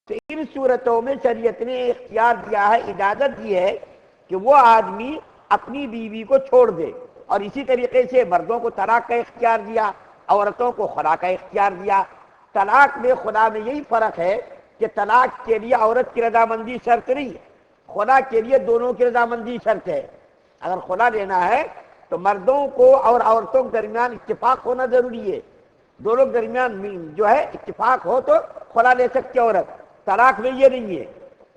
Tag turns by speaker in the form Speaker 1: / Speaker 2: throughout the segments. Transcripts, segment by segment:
Speaker 1: تو ان صورتوں میں شریعت نے اختیار دیا ہے، اجازت دی ہے کہ وہ آدمی اپنی بیوی کو چھوڑ دے، اور اسی طریقے سے مردوں کو طلاق کا اختیار دیا، عورتوں کو خلا کا اختیار دیا۔ طلاق میں خلا میں یہی فرق ہے کہ طلاق کے لیے عورت کی رضامندی شرط نہیں ہے، خلا کے لیے دونوں کی رضامندی شرط ہے۔ اگر خلا لینا ہے تو مردوں کو اور عورتوں کے درمیان اتفاق ہونا ضروری ہے، دونوں کے درمیان جو ہے اتفاق ہو تو خلا لے سکتی عورت۔ طلاق میں یہ نہیں ہے،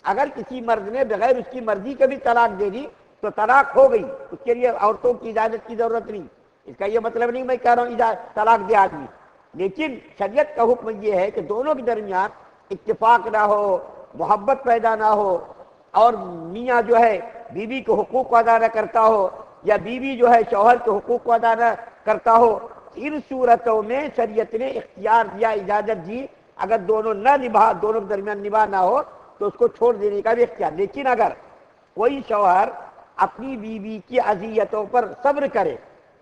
Speaker 1: اگر کسی مرد نے بغیر اس کی مرضی کے بھی طلاق دے دی تو طلاق ہو گئی، اس کے لیے عورتوں کی اجازت کی ضرورت نہیں۔ اس کا یہ مطلب نہیں میں کہہ رہا ہوں طلاق دے آدمی، لیکن شریعت کا حکم یہ ہے کہ دونوں کے درمیان اتفاق نہ ہو، محبت پیدا نہ ہو، اور میاں جو ہے بیوی کے حقوق کو ادا نہ کرتا ہو، یا بیوی جو ہے شوہر کے حقوق کو ادا نہ کرتا ہو، ان صورتوں میں شریعت نے اختیار دیا، اجازت دی، اگر دونوں کے درمیان نباہ نہ ہو تو اس کو چھوڑ دینے کا بھی اختیار۔ لیکن اگر کوئی شوہر اپنی بیوی کی اذیتوں پر صبر کرے،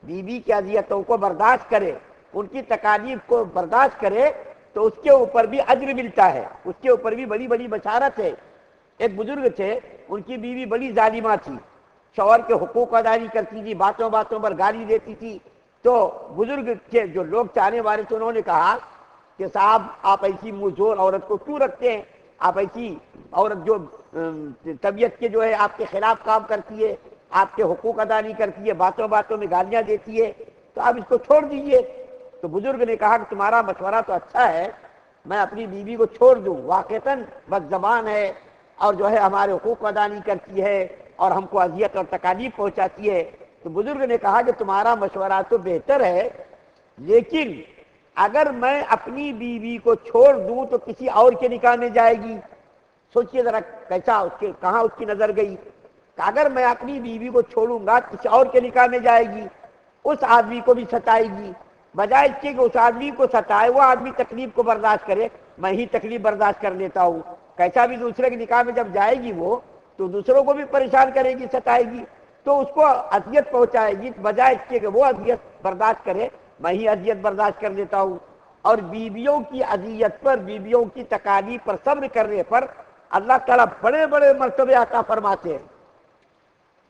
Speaker 1: بیوی کی اذیتوں کو برداشت کرے، ان کی تکالیف کو برداشت کرے، تو اس کے اوپر بھی اجر ملتا ہے، اس کے اوپر بھی بڑی بڑی بشارت ہے۔ ایک بزرگ تھے، ان کی بیوی بڑی ظالمہ تھی، شوہر کے حقوق ادا نہیں کرتی تھی، باتوں باتوں پر گالی دیتی تھی۔ تو بزرگ کے جو لوگ چاہنے والے تھے انہوں نے کہا کہ صاحب آپ ایسی منہ عورت کو کیوں رکھتے ہیں؟ آپ ایسی عورت جو طبیعت کے جو ہے آپ کے خلاف کام کرتی ہے، آپ کے حقوق ادا نہیں کرتی ہے، باتوں باتوں میں گالیاں دیتی ہے، تو آپ اس کو چھوڑ دیجئے۔ تو بزرگ نے کہا کہ تمہارا مشورہ تو اچھا ہے، میں اپنی بیوی کو چھوڑ دوں، واقعتاً بد زبان ہے اور جو ہے ہمارے حقوق ادا نہیں کرتی ہے اور ہم کو اذیت اور تکالیف پہنچاتی ہے۔ تو بزرگ نے کہا کہ تمہارا مشورہ تو بہتر ہے، لیکن اگر میں اپنی بیوی کو چھوڑ دوں تو کسی اور کے نکاح میں جائے گی۔ سوچئے ذرا کیسا کہاں اس کی نظر گئی کہ اگر میں اپنی بیوی کو چھوڑوں گا کسی اور کے نکاح میں جائے گی، اس آدمی کو بھی ستائے گی، بجائے اس کے کہ اس آدمی کو ستائے وہ آدمی تکلیف کو برداشت کرے، میں ہی تکلیف برداشت کر لیتا ہوں۔ کیسا بھی دوسرے کے نکاح میں جب جائے گی وہ تو دوسروں کو بھی پریشان کرے گی، ستائے گی، تو اس کو اذیت پہنچائے گی، بجائے اس کے کہ وہ اذیت برداشت کرے میں ہی اذیت برداشت کر لیتا ہوں۔ اور بیویوں کی اذیت پر، بیویوں کی تکالیف پر صبر کرنے پر اللہ تعالیٰ بڑے بڑے مرتبے عطا فرماتے ہیں۔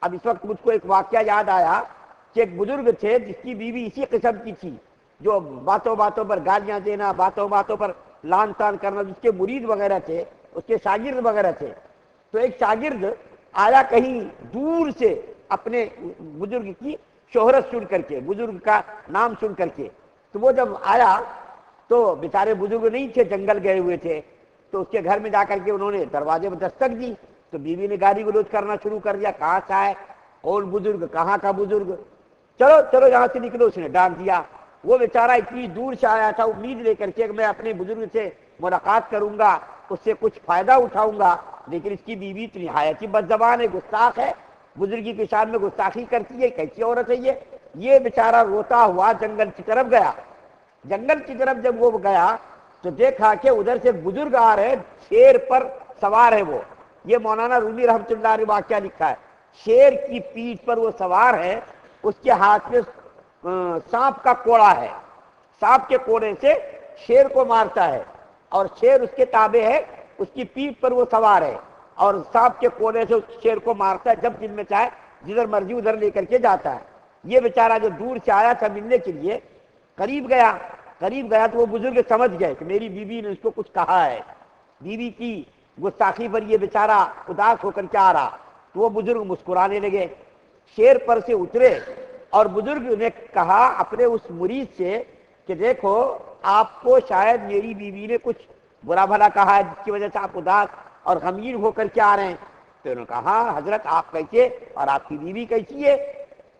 Speaker 1: اب اس وقت مجھ کو ایک واقعہ یاد آیا کہ ایک بزرگ تھے جس کی بیوی اسی قسم کی تھی، جو باتوں باتوں پر گالیاں دینا، باتوں باتوں پر لان تان کرنا، جس کے مرید وغیرہ تھے، اس کے شاگرد وغیرہ تھے۔ تو ایک شاگرد آیا کہیں دور سے اپنے بزرگ کی شہرت سن کر کے، بزرگ کا نام سن کر کے، تو وہ جب آیا تو بیچارے بزرگ نہیں تھے، جنگل گئے ہوئے تھے، تو اس کے گھر میں جا کر کے انہوں نے دروازے میں دستک دی تو بیوی نے گالی گلوچ کرنا شروع کر دیا، کہاں سے آئے، کون بزرگ، کہاں کا بزرگ، چلو چلو یہاں سے نکلو، اس نے ڈانٹ دیا۔ وہ بیچارہ اتنی دور سے آیا تھا امید لے کر کے کہ میں اپنے بزرگ سے ملاقات کروں گا، اس سے کچھ فائدہ اٹھاؤں گا، لیکن اس کی بیوی تو نہایت ہی بد زبان ہے، گستاخ ہے، بزرگی کے شان میں گستاخی کرتی ہے، کیسی عورت ہے یہ بیچارہ روتا ہوا جنگل کی طرف گیا۔ جنگل کی طرف جب وہ گیا تو دیکھا کہ ادھر سے بزرگ آ رہے، شیر پر سوار ہے وہ، یہ مولانا رومی رحمۃ اللہ نے واقعہ لکھا ہے، شیر کی پیٹھ پر وہ سوار ہے، اس کے ہاتھ میں سانپ کا کوڑا ہے، سانپ کے کوڑے سے شیر کو مارتا ہے، اور شیر اس کے تابع ہے، اس کی پیٹھ پر وہ سوار ہے اور سانپ کے کوڑے سے اس شیر کو مارتا ہے، جب دل میں چاہے جدھر مرضی ادھر لے کر کے جاتا ہے۔ یہ بیچارہ جو دور سے آیا تھا ملنے کے لیے، قریب گیا تو وہ بزرگ سمجھ گئے کہ میری بیوی نے اس کو کچھ کہا ہے، بیوی کی گستاخی پر یہ بیچارہ اداس ہو کر کے آ رہا، تو وہ بزرگ مسکرانے لگے، شیر پر سے اترے اور بزرگ نے کہا اپنے اس مرید سے کہ دیکھو آپ کو شاید میری بیوی نے کچھ برا بھلا کہا ہے جس کی وجہ سے آپ اداس اور غمگین ہو کر کے آ رہے ہیں۔ تو انہوں نے کہا ہاں حضرت آپ کیسے اور آپ کی بیوی کیسی ہے؟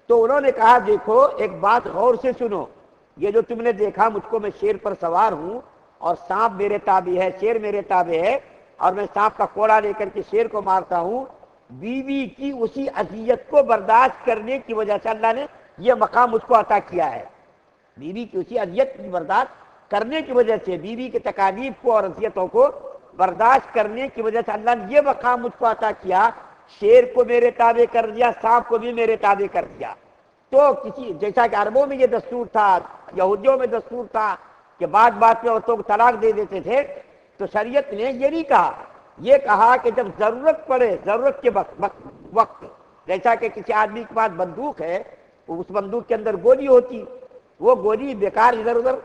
Speaker 1: تو انہوں نے کہا دیکھو ایک بات غور سے سنو، یہ جو تم نے دیکھا مجھ کو، میں شیر پر سوار ہوں اور سانپ میرے تابع ہے، شیر میرے تابع ہے، اور میں سانپ کا کوڑا لے کر کے شیر کو مارتا ہوں، بیوی کی اسی اذیت کو برداشت کرنے کی وجہ سے اللہ نے یہ مقام مجھ کو عطا کیا ہے، بیوی کی اسی اذیت کی برداشت کرنے کی وجہ سے، بیوی کے تکالیف کو اور اذیتوں کو برداشت کرنے کی وجہ سے اللہ نے یہ مقام مجھ کو عطا کیا، شیر کو میرے تابع کر دیا، سانپ کو بھی میرے تابع کر دیا۔ تو کسی جیسا کہ عربوں میں یہ دستور تھا، یہودیوں میں دستور تھا کہ بات بات میں عورتوں کو طلاق دے دیتے تھے، تو شریعت نے یہ نہیں کہا، یہ کہا کہ جب ضرورت پڑے، ضرورت کے وقت، جیسا کہ کسی آدمی کے پاس بندوق ہے، اس بندوق کے اندر گولی ہوتی، وہ گولی بیکار ادھر ادھر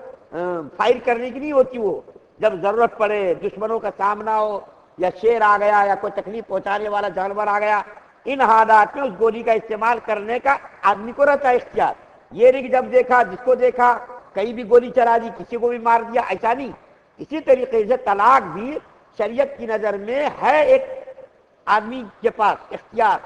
Speaker 1: فائر کرنے کی نہیں ہوتی، وہ جب ضرورت پڑے، دشمنوں کا سامنا ہو، یا شیر آ گیا یا کوئی تکلیف پہنچانے والا جانور آ گیا، ان حالات میں اس گولی کا استعمال کرنے کا آدمی کو رہتا ہے اختیار۔ یہ نہیں کہ جب دیکھا جس کو دیکھا کہیں بھی گولی چلا دی، کسی کو بھی مار دیا، ایسا نہیں۔ اسی طریقے سے طلاق بھی شریعت کی نظر میں ہے ایک آدمی کے پاس اختیار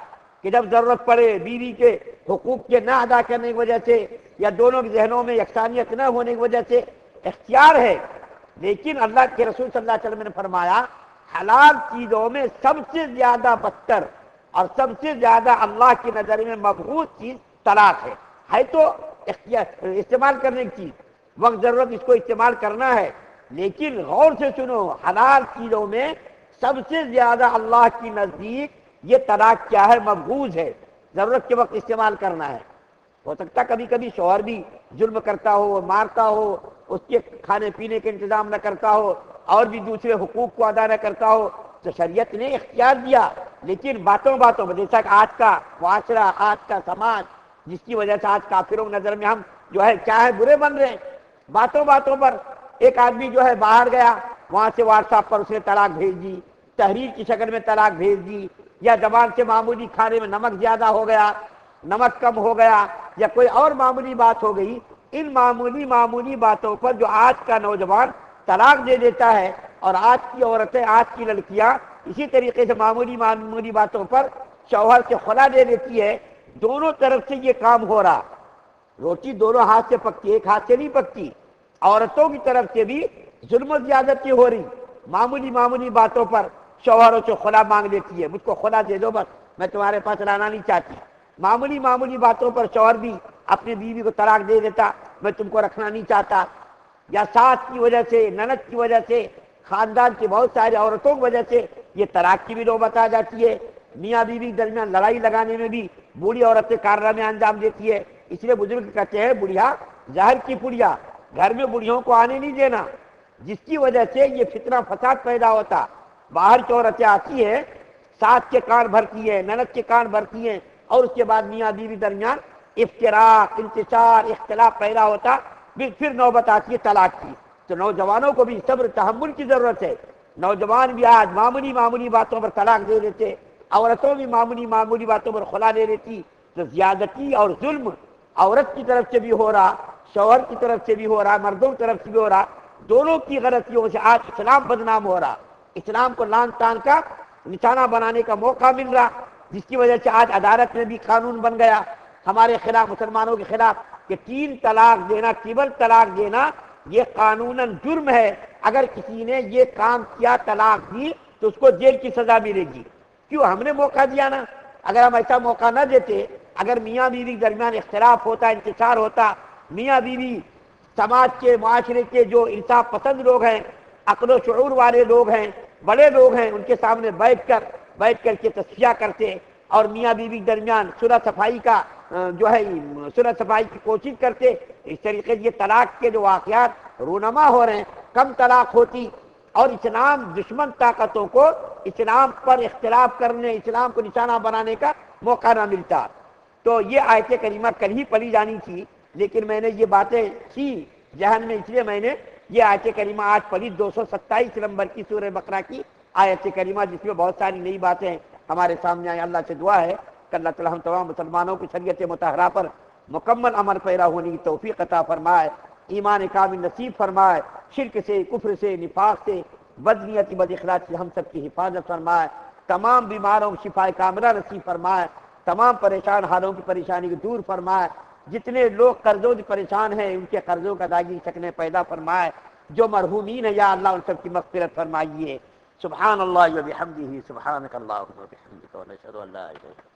Speaker 1: کہ جب ضرورت پڑے، بیوی کے حقوق کے نہ ادا کرنے کی وجہ سے یا دونوں کے ذہنوں میں یکسانیت نہ ہونے کی وجہ سے اختیار ہے۔ لیکن اللہ کے رسول صلی اللہ علیہ وسلم نے فرمایا حلال چیزوں میں سب سے زیادہ بدتر اور سب سے زیادہ اللہ کی نظر میں مبغوض چیز طلاق ہے تو استعمال کرنے کی چیز، وقت ضرورت اس کو استعمال کرنا ہے، لیکن غور سے سنو، حلال چیزوں میں سب سے زیادہ اللہ کی نزدیک یہ طلاق کیا ہے؟ مبغوض ہے، ضرورت کے وقت استعمال کرنا ہے۔ ہو سکتا کبھی کبھی شوہر بھی ظلم کرتا ہو، مارتا ہو، اس کے کھانے پینے کے انتظام نہ کرتا ہو، اور بھی دوسرے حقوق کو ادا نہ کرتا ہو، تو شریعت نے اختیار دیا، لیکن باتوں میں، جیسا کہ آج کا معاشرہ، آج کا سماج، جس کی وجہ سے آج کافروں کی نظر میں ہم جو ہے کیا ہے برے بن رہے ہیں، باتوں پر ایک آدمی جو ہے باہر گیا، وہاں سے واٹس ایپ پر اس نے طلاق بھیج دی، تحریر کی شکل میں طلاق بھیج دی، یا زبان سے معمولی کھانے میں نمک زیادہ ہو گیا، نمک کم ہو گیا، یا کوئی اور معمولی بات ہو گئی، ان معمولی باتوں پر جو آج کا نوجوان طلاق دے دیتا ہے، اور آج کی عورتیں، آج کی لڑکیاں اسی طریقے سے معمولی باتوں پر شوہر سے خلا دے دیتی ہے۔ دونوں طرف سے یہ کام ہو رہا، روٹی دونوں ہاتھ سے پکتی، ایک ہاتھ سے نہیں پکتی، عورتوں کی طرف سے بھی ظلم و زیادتی ہو رہی، معمولی باتوں پر شوہروں سے خلا مانگ لیتی ہے، مجھ کو خلا دے دو، بس میں تمہارے پاس رہنا نہیں چاہتی۔ معمولی باتوں پر شوہر بھی اپنی بیوی کو طلاق دے دیتا، میں تم کو رکھنا نہیں چاہتا، یا ساس کی وجہ سے، نند کی وجہ سے، خاندان کی بہت ساری عورتوں کی وجہ سے یہ طلاق کی بھی نوبت آ جاتی ہے۔ میاں بیوی کے درمیان لڑائی لگانے میں بھی بوڑھی عورتیں کارنامے انجام دیتی ہے۔ اس لیے بزرگ کہتے ہیں بڑھیا زہر کی پڑیا، گھر میں بڑھیوں کو آنے نہیں دینا، جس کی وجہ سے یہ فتنہ فساد پیدا ہوتا۔ باہر کی عورتیں آتی ہیں، ساس کے کان بھرتی ہیں، نند کے کان بھرتی ہیں، اور اس کے بعد میاں بیوی درمیان افتراق، انتشار، اختلاف پیدا ہوتا، پھر نوبت آتی ہے طلاق کی۔ تو نوجوانوں کو بھی صبر تحمل کی ضرورت ہے۔ نوجوان بھی آج معمولی باتوں پر طلاق دے دیتے، عورتوں بھی معمولی باتوں پر خلا دے دیتی، تو زیادتی اور ظلم عورت کی طرف سے بھی ہو رہا، شوہر کی طرف سے بھی ہو رہا، مردوں کی طرف سے بھی ہو رہا، دونوں کی غلطیوں سے آج اسلام بدنام ہو رہا، اسلام کو لان تان کا نشانہ بنانے کا موقع مل رہا، جس کی وجہ سے آج عدالت میں بھی قانون بن گیا ہمارے خلاف، مسلمانوں کے خلاف، کہ 3 طلاق دینا، ٹرپل طلاق دینا یہ قانوناً جرم ہے۔ اگر کسی نے یہ کام کیا، طلاق دی، تو اس کو جیل کی سزا ملے گی۔ کیوں؟ ہم نے موقع دیا نا۔ اگر ہم ایسا موقع نہ دیتے، اگر میاں بیوی کے درمیان اختلاف ہوتا، انتشار ہوتا، میاں بیوی سماج کے، معاشرے کے جو انصاف پسند لوگ ہیں، عقل و شعور والے لوگ ہیں، بڑے لوگ ہیں، ان کے سامنے بیٹھ کر کے تصفیہ کرتے، اور میاں بیوی کے درمیان صلح صفائی کا صلح صفائی کی کوشش کرتے، اس طریقے سے یہ طلاق کے جو واقعات رونما ہو رہے ہیں کم طلاق ہوتی، اور اسلام دشمن طاقتوں کو اسلام پر اختلاف کرنے، اسلام کو نشانہ بنانے کا موقع نہ ملتا۔ تو یہ آیت کریمہ کل ہی پڑھی جانی تھی، لیکن میں نے یہ باتیں تھی ذہن میں، اس لیے میں نے یہ آیت کریمہ آج پڑھی، 227 نمبر کی سورہ بقرہ کی آیت کریمہ، جس میں بہت ساری نئی باتیں ہمارے سامنے آئیں۔ اللہ سے دعا ہے کہ اللہ تعالی ہم تمام مسلمانوں کی شریعت مطہرہ پر مکمل عمل پیرا ہونے کی توفیق عطا فرمائے، ایمان کامل نصیب فرمائے، شرک سے، کفر سے، نفاق سے، بدنیتی، بد اخلاقی سے ہم سب کی حفاظت فرمائے، تمام بیماروں کو شفا کاملہ نصیب فرمائے، تمام پریشان حالوں کی پریشانی کو دور فرمائے، جتنے لوگ قرضوں سے پریشان ہیں ان کے قرضوں کا ادائیگی کی شکلیں پیدا فرمائے، جو مرحومین ہیں یا اللہ ان سب کی مغفرت فرمائیے۔ سبحان اللہ و بحمدہ، سبحانک اللہم و بحمدک، ونشہد ان لا الہ الا انت